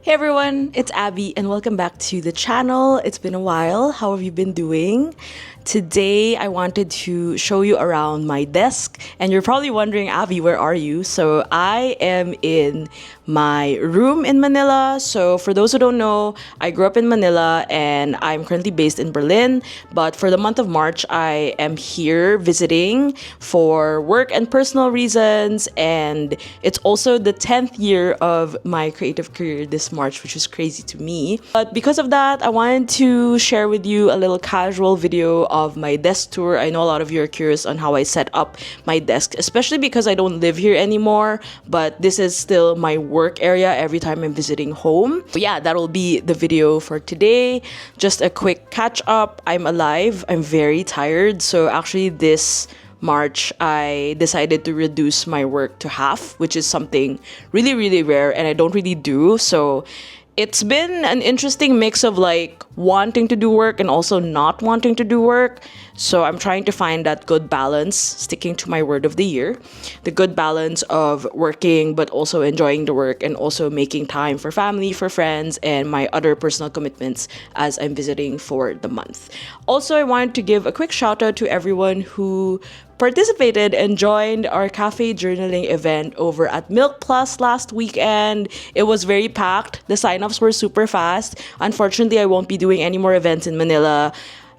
Hey everyone, it's Abby and welcome back to the channel. It's been a while. How have you been doing? Today, I wanted to show you around my desk, and you're probably wondering, Abby, where are you? So I am in my room in Manila. So for those who don't know, I grew up in Manila and I'm currently based in Berlin. But for the month of March, I am here visiting for work and personal reasons. And it's also the 10th year of my creative career this March, which is crazy to me. But because of that, I wanted to share with you a little casual video of my desk tour. I know a lot of you are curious on how I set up my desk, especially because I don't live here anymore, but this is still my work area every time I'm visiting home. But yeah, that'll be the video for today. Just a quick catch up. I'm alive. I'm very tired. So actually this March, I decided to reduce my work to half, which is something really, really rare and I don't really do. So it's been an interesting mix of like wanting to do work and also not wanting to do work. So I'm trying to find that good balance, sticking to my word of the year, the good balance of working but also enjoying the work and also making time for family, for friends, and my other personal commitments as I'm visiting for the month. Also, I wanted to give a quick shout out to everyone who participated and joined our cafe journaling event over at Milk Plus last weekend. It was very packed. The signups were super fast. Unfortunately, I won't be doing any more events in Manila.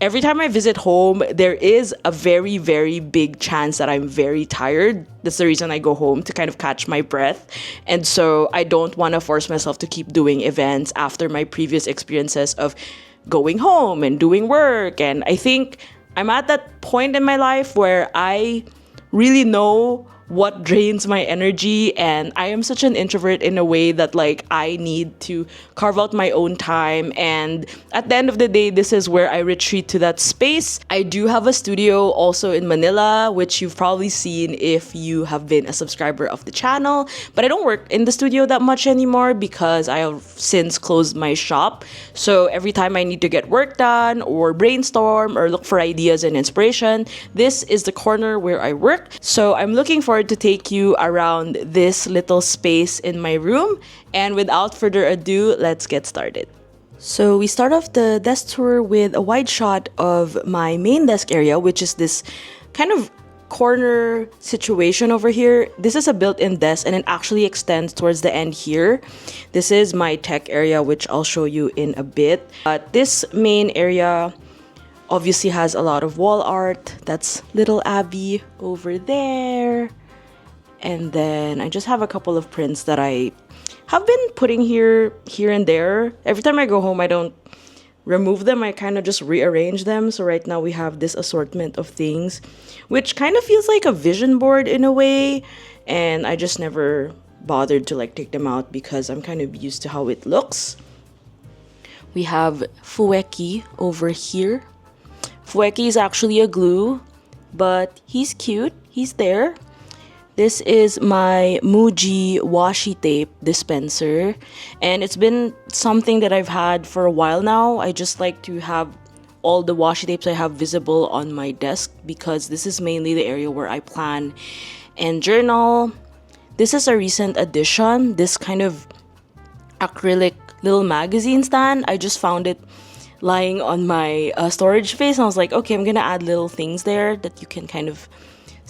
Every time I visit home, there is a very, very big chance that I'm very tired. That's the reason I go home, to kind of catch my breath. And so I don't want to force myself to keep doing events after my previous experiences of going home and doing work. And I think I'm at that point in my life where I really know what drains my energy, and I am such an introvert in a way that like I need to carve out my own time, and at the end of the day, this is where I retreat to that space. I do have a studio also in Manila, which you've probably seen if you have been a subscriber of the channel, but I don't work in the studio that much anymore because I have since closed my shop. So every time I need to get work done or brainstorm or look for ideas and inspiration, this is the corner where I work. So I'm looking forward to take you around this little space in my room, and without further ado, let's get started. So we start off the desk tour with a wide shot of my main desk area, which is this kind of corner situation over here. This is a built-in desk and it actually extends towards the end here. This is my tech area, which I'll show you in a bit. But this main area obviously has a lot of wall art. That's little Abby over there. And then I just have a couple of prints that I have been putting here and there. Every time I go home, I don't remove them. I kind of just rearrange them. So right now we have this assortment of things, which kind of feels like a vision board in a way. And I just never bothered to like take them out because I'm kind of used to how it looks. We have 𝚑𝚘𝚘𝚔 over here. 𝚑𝚘𝚘𝚔 is actually a glue, but he's cute. He's there. This is my Muji washi tape dispenser, and it's been something that I've had for a while now. I just like to have all the washi tapes I have visible on my desk because this is mainly the area where I plan and journal. This is a recent addition, this kind of acrylic little magazine stand. I just found it lying on my storage space, and I was like, okay, I'm gonna add little things there that you can kind of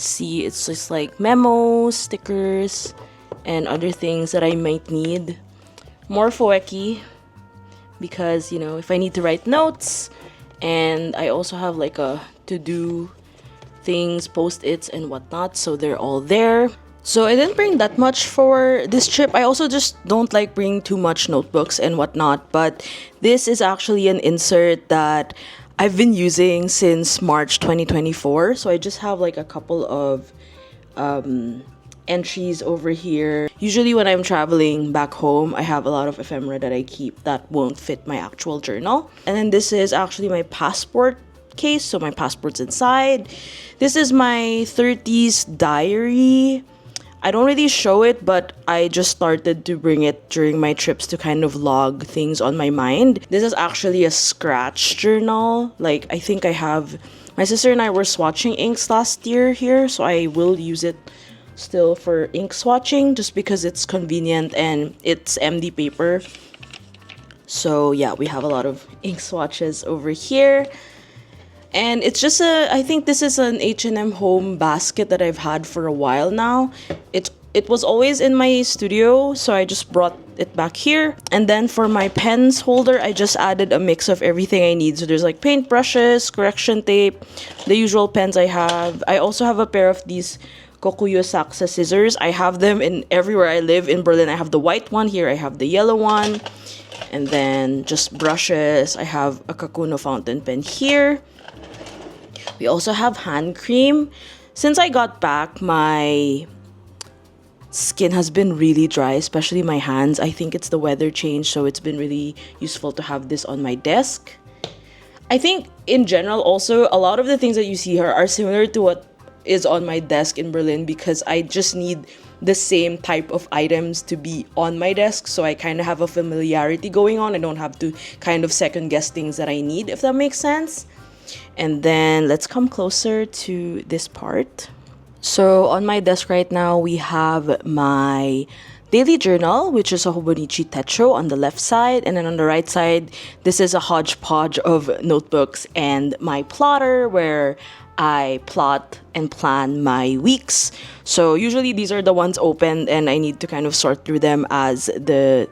see. It's just like memos, stickers, and other things that I might need. More 𝚑𝚘𝚘𝚘𝚘 because, you know, if I need to write notes, and I also have like a to-do things, post-its and whatnot, so they're all there. So I didn't bring that much for this trip. I also just don't like bringing too much notebooks and whatnot, but this is actually an insert that I've been using since March 2024. So I just have like a couple of entries over here. Usually when I'm traveling back home, I have a lot of ephemera that I keep that won't fit my actual journal. And then this is actually my passport case, so my passport's inside. This is my 30s diary. I don't really show it, but I just started to bring it during my trips to kind of log things on my mind. This is actually a scratch journal. Like, I think I have... My sister and I were swatching inks last year here, so I will use it still for ink swatching just because it's convenient and it's MD paper. So yeah, we have a lot of ink swatches over here. And it's just I think this is an H&M home basket that I've had for a while now. It was always in my studio, so I just brought it back here. And then for my pens holder, I just added a mix of everything I need. So there's like paint brushes, correction tape, the usual pens I have. I also have a pair of these 𝚒𝚘𝚘𝚔𝚘 scissors. I have them in everywhere I live in Berlin. I have the white one here, I have the yellow one. And then just brushes. I have a Kakuno fountain pen here. We also have hand cream. Since I got back, my skin has been really dry, especially my hands. I think it's the weather change, so it's been really useful to have this on my desk. I think in general also, a lot of the things that you see here are similar to what is on my desk in Berlin because I just need the same type of items to be on my desk, so I kind of have a familiarity going on. I don't have to kind of second guess things that I need, if that makes sense. And then let's come closer to this part. So on my desk right now, we have my daily journal, which is a Hobonichi Techo on the left side. And then on the right side, this is a hodgepodge of notebooks and my plotter where I plot and plan my weeks. So usually these are the ones opened and I need to kind of sort through them as the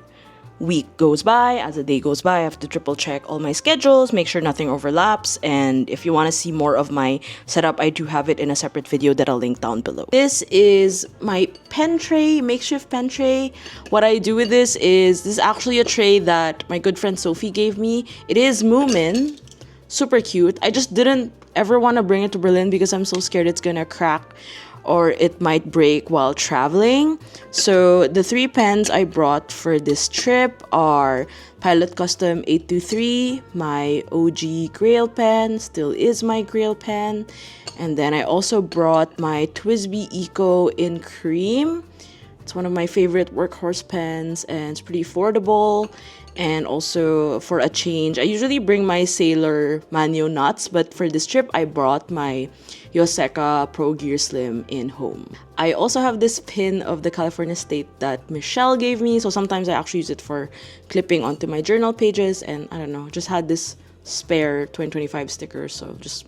week goes by, as the day goes by. I have to triple check all my schedules, make sure nothing overlaps. And if you want to see more of my setup, I do have it in a separate video that I'll link down below. This is my pen tray, makeshift pen tray. What I do with this is actually a tray that my good friend Sophie gave me. It is Moomin, super cute. I just didn't ever want to bring it to Berlin because I'm so scared it's gonna crack or it might break while traveling. So the 3 pens I brought for this trip are Pilot Custom 823, my OG Grail pen, still is my Grail pen. And then I also brought my TWSBI Eco in cream. It's one of my favorite workhorse pens and it's pretty affordable. And also for a change, I usually bring my Sailor Manio nuts, but for this trip, I brought my Yoseka Pro Gear Slim in home. I also have this pin of the California State that Michelle gave me, so sometimes I actually use it for clipping onto my journal pages, and I don't know, just had this spare 2025 sticker, so just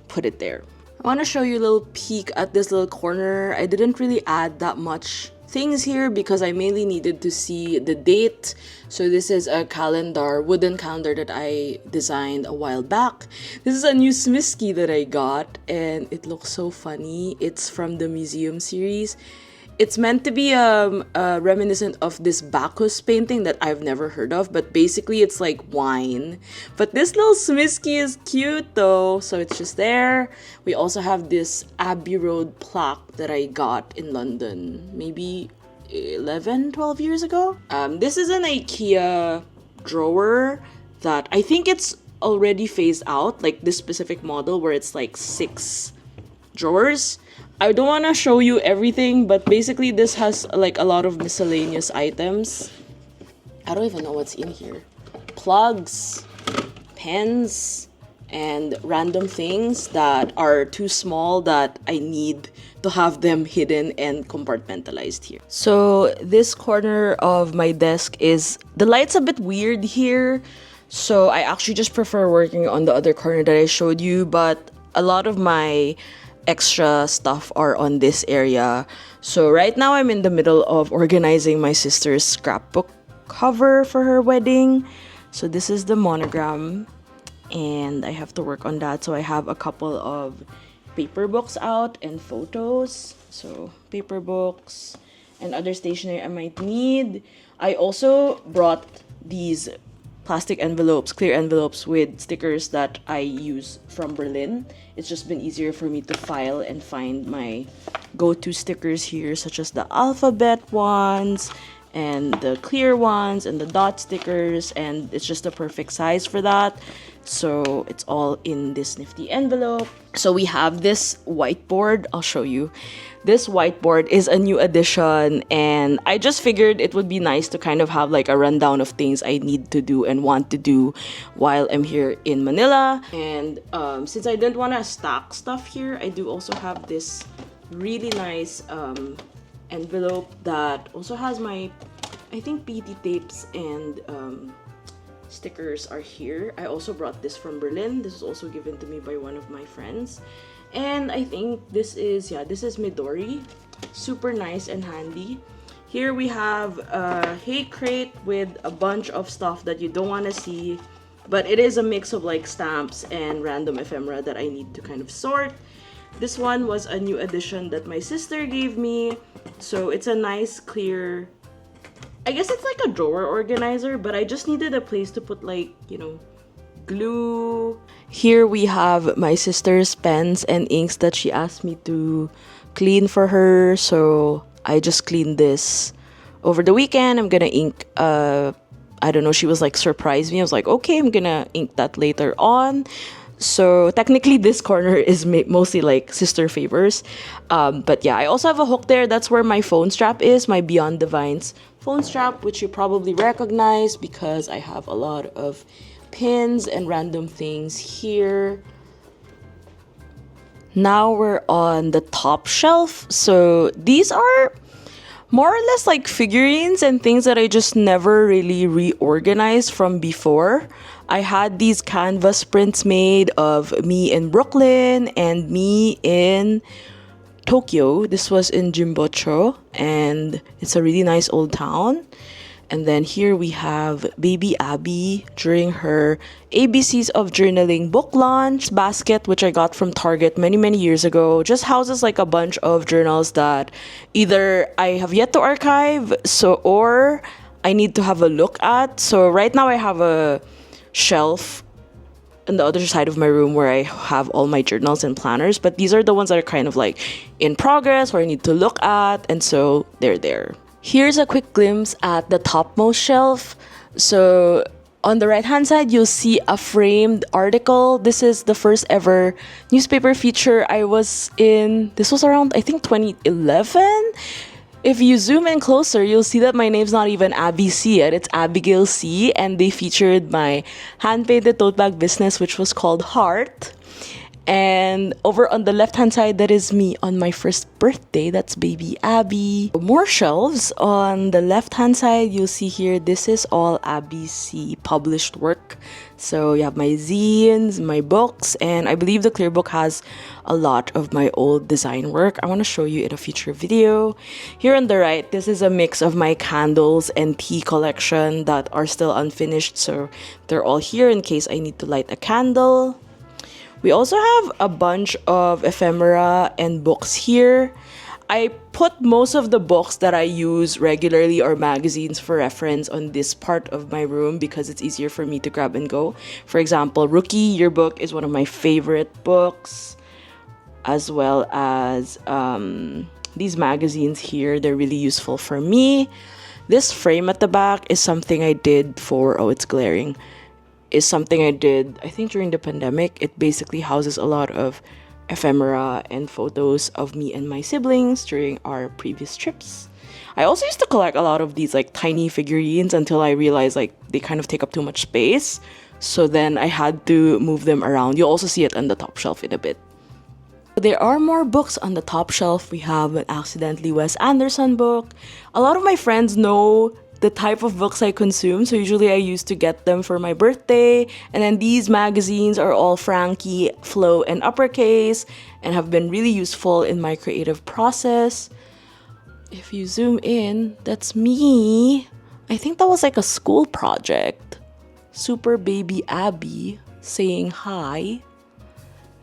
put it there. I want to show you a little peek at this little corner. I didn't really add that much things here because I mainly needed to see the date. So this is a calendar, wooden calendar that I designed a while back. This is a new Smisky that I got and it looks so funny. It's from the museum series. It's meant to be reminiscent of this Bacchus painting that I've never heard of, but basically it's like wine. But this little Smisky is cute though, so it's just there. We also have this Abbey Road plaque that I got in London, maybe 12 years ago. This is an IKEA drawer that I think it's already phased out, like this specific model where it's like 6 drawers. I don't want to show you everything, but basically this has like a lot of miscellaneous items. I don't even know what's in here. Plugs, pens, and random things that are too small that I need to have them hidden and compartmentalized here. So this corner of my desk the light's a bit weird here. So I actually just prefer working on the other corner that I showed you, but a lot of my extra stuff are on this area. So right now I'm in the middle of organizing my sister's scrapbook cover for her wedding. So this is the monogram and I have to work on that. So I have a couple of paper books out and photos. So paper books and other stationery I might need. I also brought these plastic envelopes, clear envelopes with stickers that I use from Berlin. It's just been easier for me to file and find my go-to stickers here, such as the alphabet ones and the clear ones and the dot stickers, and it's just the perfect size for that. So it's all in this nifty envelope. So we have this whiteboard. I'll show you. This whiteboard is a new addition, and I just figured it would be nice to kind of have like a rundown of things I need to do and want to do while I'm here in Manila. And since I didn't want to stack stuff here, I do also have this really nice envelope that also has my, I think, PT tapes and stickers are here. I also brought this from Berlin. This was also given to me by one of my friends. And I think this is, yeah, this is Midori. Super nice and handy. Here we have a hay crate with a bunch of stuff that you don't want to see, but it is a mix of like stamps and random ephemera that I need to kind of sort. This one was a new addition that my sister gave me. So it's a nice clear, I guess it's like a drawer organizer, but I just needed a place to put like, you know, glue. Here we have my sister's pens and inks that she asked me to clean for her. So I just cleaned this over the weekend. I'm gonna ink, I don't know, she was like, surprise me. I was like, okay, I'm gonna ink that later on. So technically this corner is mostly like sister favors. But yeah, I also have a hook there. That's where my phone strap is, my Beyond Divines phone strap, which you probably recognize because I have a lot of pins and random things here. Now we're on the top shelf. So these are more or less like figurines and things that I just never really reorganized from before. I had these canvas prints made of me in Brooklyn and me in Tokyo. This was in Jimbocho, and it's a really nice old town. And then here we have baby Abbey during her ABCs of Journaling book launch. Basket, which I got from Target many years ago, just houses like a bunch of journals that either I have yet to archive, or I need to have a look at. So right now I have a shelf on the other side of my room where I have all my journals and planners, but these are the ones that are kind of like in progress or I need to look at, and so they're there. Here's a quick glimpse at the topmost shelf. So on the right hand side, you'll see a framed article. This is the first ever newspaper feature I was in. This was around, I think, 2011. If you zoom in closer, you'll see that my name's not even Abby C yet. It's Abigail C. And they featured my hand-painted tote bag business, which was called Heart. And over on the left-hand side, that is me on my first birthday. That's baby Abby. More shelves. On the left-hand side, you'll see here, this is all Abby C published work. So you have my zines, my books, and I believe the clear book has a lot of my old design work. I want to show you in a future video. Here on the right, this is a mix of my candles and tea collection that are still unfinished. So they're all here in case I need to light a candle. We also have a bunch of ephemera and books here. I put most of the books that I use regularly or magazines for reference on this part of my room because it's easier for me to grab and go. For example, Rookie Yearbook is one of my favorite books, as well as these magazines here. They're really useful for me. This frame at the back is something I did for, oh, it's glaring. Is something I did, I think, during the pandemic. It basically houses a lot of ephemera and photos of me and my siblings during our previous trips. I also used to collect a lot of these like tiny figurines until I realized like they kind of take up too much space. So then I had to move them around. You'll also see it on the top shelf in a bit. There are more books on the top shelf. We have an Accidentally Wes Anderson book. A lot of my friends know the type of books I consume, so usually I used to get them for my birthday. And then these magazines are all Frankie, Flow, and uppercase and have been really useful in my creative process. If you zoom in, that's me. I think that was like a school project. Super baby Abby saying hi.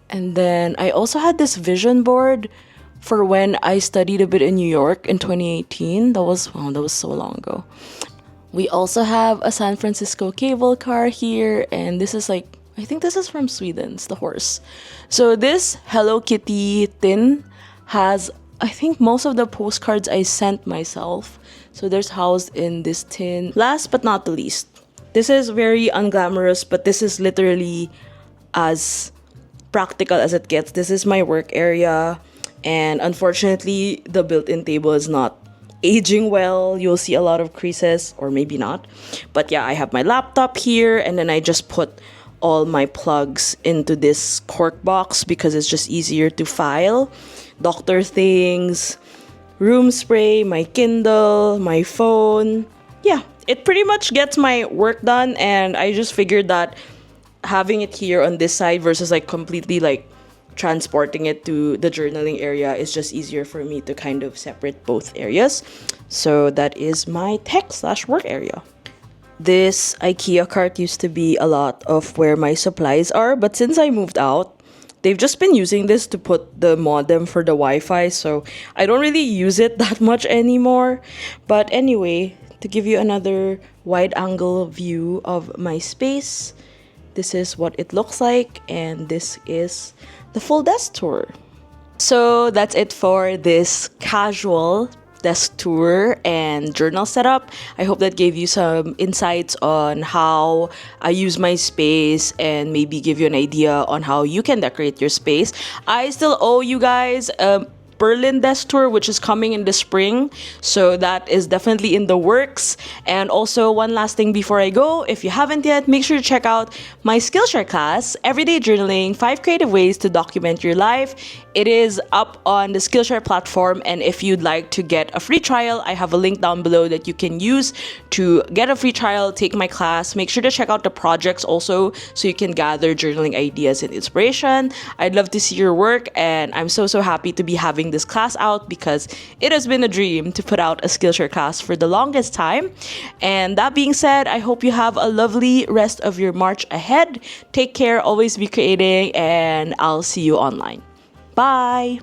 And then I also had this vision board for when I studied a bit in New York in 2018. That was so long ago. We also have a San Francisco cable car here, and this is like, I think this is from Sweden. It's the horse. So this Hello Kitty tin has, I think, most of the postcards I sent myself. So there's housed in this tin. Last but not the least, this is very unglamorous, but this is literally as practical as it gets. This is my work area. And unfortunately, the built-in table is not aging well. You'll see a lot of creases, or maybe not. But yeah, I have my laptop here, and then I just put all my plugs into this cork box because it's just easier to file. doctor things, room spray, my Kindle, my phone. Yeah, it pretty much gets my work done, and I just figured that having it here on this side versus like completely like transporting it to the journaling area is just easier for me to kind of separate both areas. So that is my tech/work area. This IKEA cart used to be a lot of where my supplies are, but since I moved out, they've just been using this to put the modem for the Wi-Fi, so I don't really use it that much anymore. But anyway, to give you another wide-angle view of my space, this is what it looks like, and this is the full desk tour. So that's it for this casual desk tour and journal setup. I hope that gave you some insights on how I use my space and maybe give you an idea on how you can decorate your space. I still owe you guys a Berlin desk tour, which is coming in the spring, so that is definitely in the works. And also, one last thing before I go, if you haven't yet, make sure to check out my Skillshare class, Everyday Journaling, 5 Creative Ways to Document Your Life. It is up on the Skillshare platform, and if you'd like to get a free trial, I have a link down below that you can use to get a free trial, take my class. Make sure to check out the projects also so you can gather journaling ideas and inspiration. I'd love to see your work, and I'm so happy to be having this class out because it has been a dream to put out a Skillshare class for the longest time. And that being said, I hope you have a lovely rest of your March ahead. Take care, always be creating, and I'll see you online. Bye!